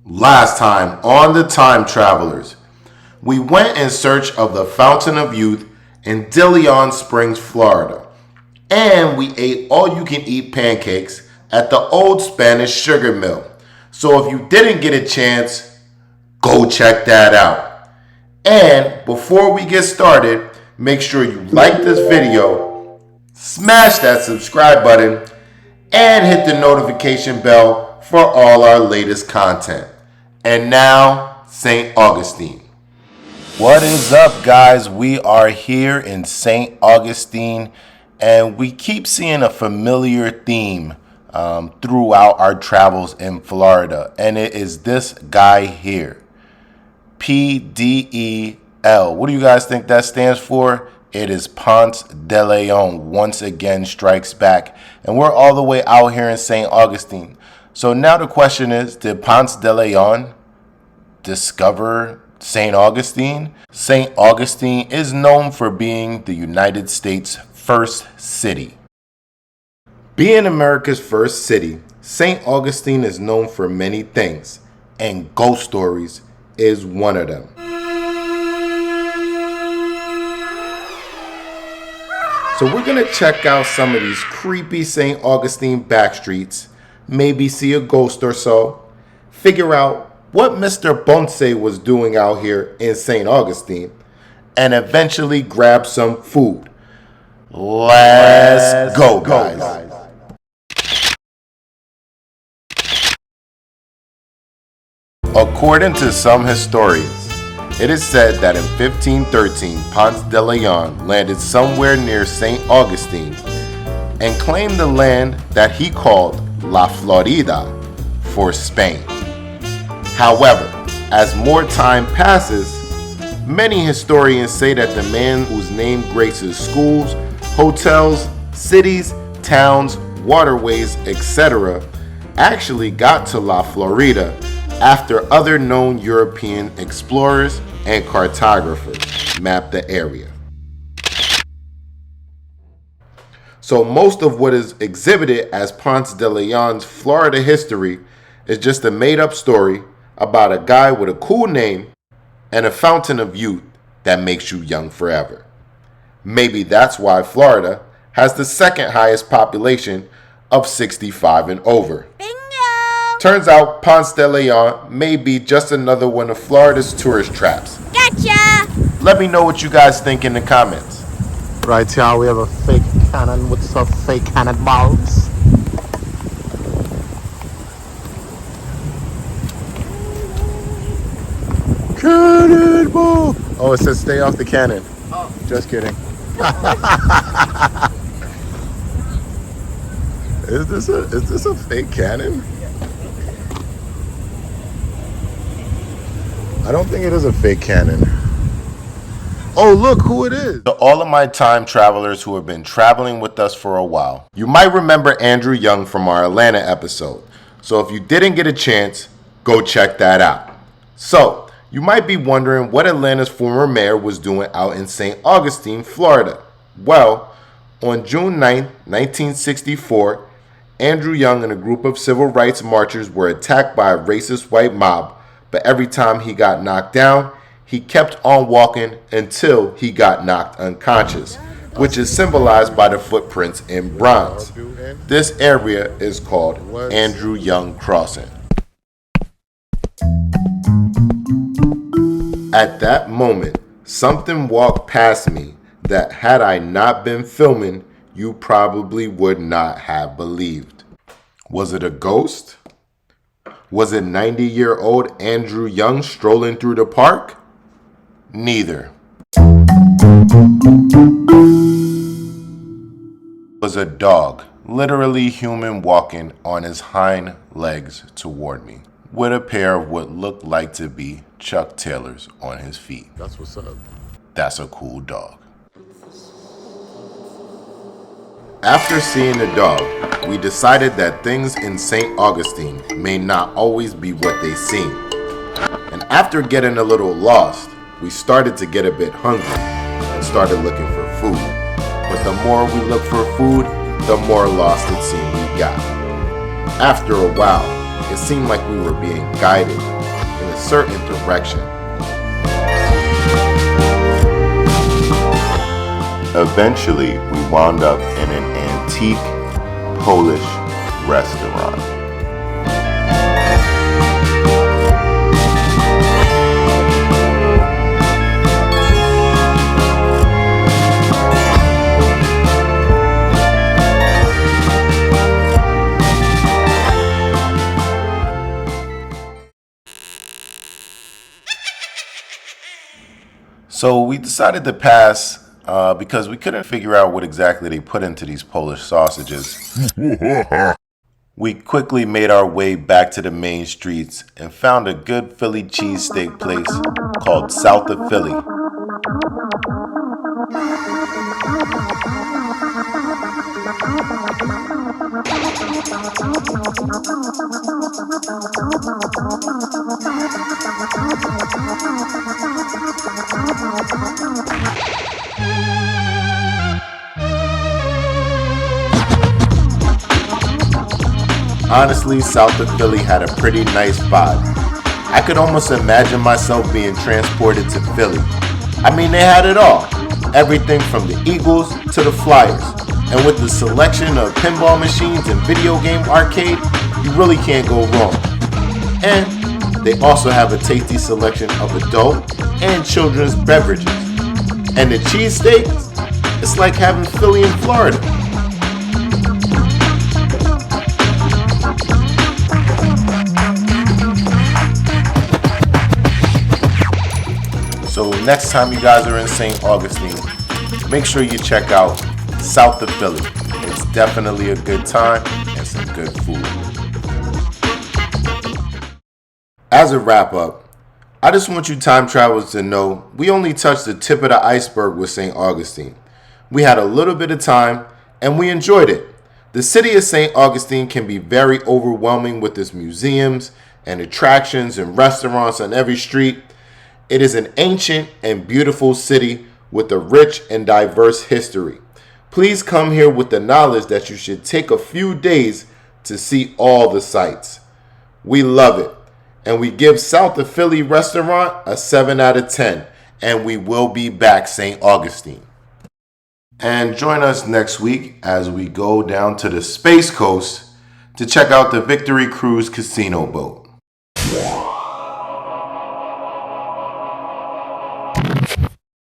Last time on the Time Travelers, we went in search of the Fountain of Youth in De Leon Springs, Florida, and we ate all-you-can-eat pancakes at the old Spanish sugar mill. So if you didn't get a chance, go check that out. And before we get started, make sure you like this video, smash that subscribe button, and hit the notification bell for all our latest content. And now, St. Augustine. What is up, guys? We are here in St. Augustine, and we keep seeing a familiar theme throughout our travels in Florida, and it is this guy here, PDEL. What do you guys think that stands for? It is Ponce De Leon once again strikes back, and we're all the way out here in St. Augustine. So now the question is, did Ponce De Leon discover St. Augustine? St. Augustine is known for being the United States' first city. Being America's first city, St. Augustine is known for many things, and ghost stories is one of them. So we're going to check out some of these creepy St. Augustine back streets, maybe see a ghost or so, figure out what Mr. Ponce was doing out here in St. Augustine, and eventually grab some food. Let's go, guys. According to some historians, it is said that in 1513, Ponce de Leon landed somewhere near St. Augustine and claimed the land that he called La Florida for Spain. However, as more time passes, many historians say that the man whose name graces schools, hotels, cities, towns, waterways, etc., actually got to La Florida after other known European explorers and cartographers mapped the area. So most of what is exhibited as Ponce de Leon's Florida history is just a made-up story about a guy with a cool name and a fountain of youth that makes you young forever. Maybe that's why Florida has the second highest population of 65 and over. Bingo! Turns out Ponce de Leon may be just another one of Florida's tourist traps. Gotcha! Let me know what you guys think in the comments. Right here we have a fake cannon with some fake cannonballs. Cannonball! Oh, it says stay off the cannon. Oh. Just kidding. Is this a fake cannon? I don't think it is a fake cannon. Oh, look who it is. To all of my time travelers who have been traveling with us for a while, you might remember Andrew Young from our Atlanta episode. So if you didn't get a chance, go check that out. So, you might be wondering what Atlanta's former mayor was doing out in St. Augustine, Florida. Well, on June 9, 1964, Andrew Young and a group of civil rights marchers were attacked by a racist white mob, but every time he got knocked down, he kept on walking until he got knocked unconscious, which is symbolized by the footprints in bronze. This area is called Andrew Young Crossing. At that moment, something walked past me that had I not been filming, you probably would not have believed. Was it a ghost? Was it 90-year-old Andrew Young strolling through the park? Neither. It was a dog, literally human, walking on his hind legs toward me, with a pair of what looked like to be Chuck Taylors on his feet. That's what's up. That's a cool dog. After seeing the dog, we decided that things in St. Augustine may not always be what they seem. And after getting a little lost, we started to get a bit hungry and started looking for food. But the more we looked for food, the more lost it seemed we got. After a while, it seemed like we were being guided in a certain direction. Eventually, we wound up in an antique Polish restaurant. So we decided to pass because we couldn't figure out what exactly they put into these Polish sausages. We quickly made our way back to the main streets and found a good Philly cheesesteak place called South of Philly. Honestly, South of Philly had a pretty nice vibe. I could almost imagine myself being transported to Philly. I mean, they had it all. Everything from the Eagles to the Flyers. And with the selection of pinball machines and video game arcade, you really can't go wrong. And they also have a tasty selection of adult and children's beverages. And the cheesesteak, it's like having Philly in Florida. So next time you guys are in St. Augustine, make sure you check out South of Philly. It's definitely a good time and some good food. As a wrap up, I just want you time travelers to know we only touched the tip of the iceberg with St. Augustine. We had a little bit of time and we enjoyed it. The city of St. Augustine can be very overwhelming with its museums and attractions and restaurants on every street. It is an ancient and beautiful city with a rich and diverse history. Please come here with the knowledge that you should take a few days to see all the sights. We love it, and we give South of Philly restaurant a 7 out of 10, and we will be back, St. Augustine. And join us next week as we go down to the Space Coast to check out the Victory Cruise casino boat.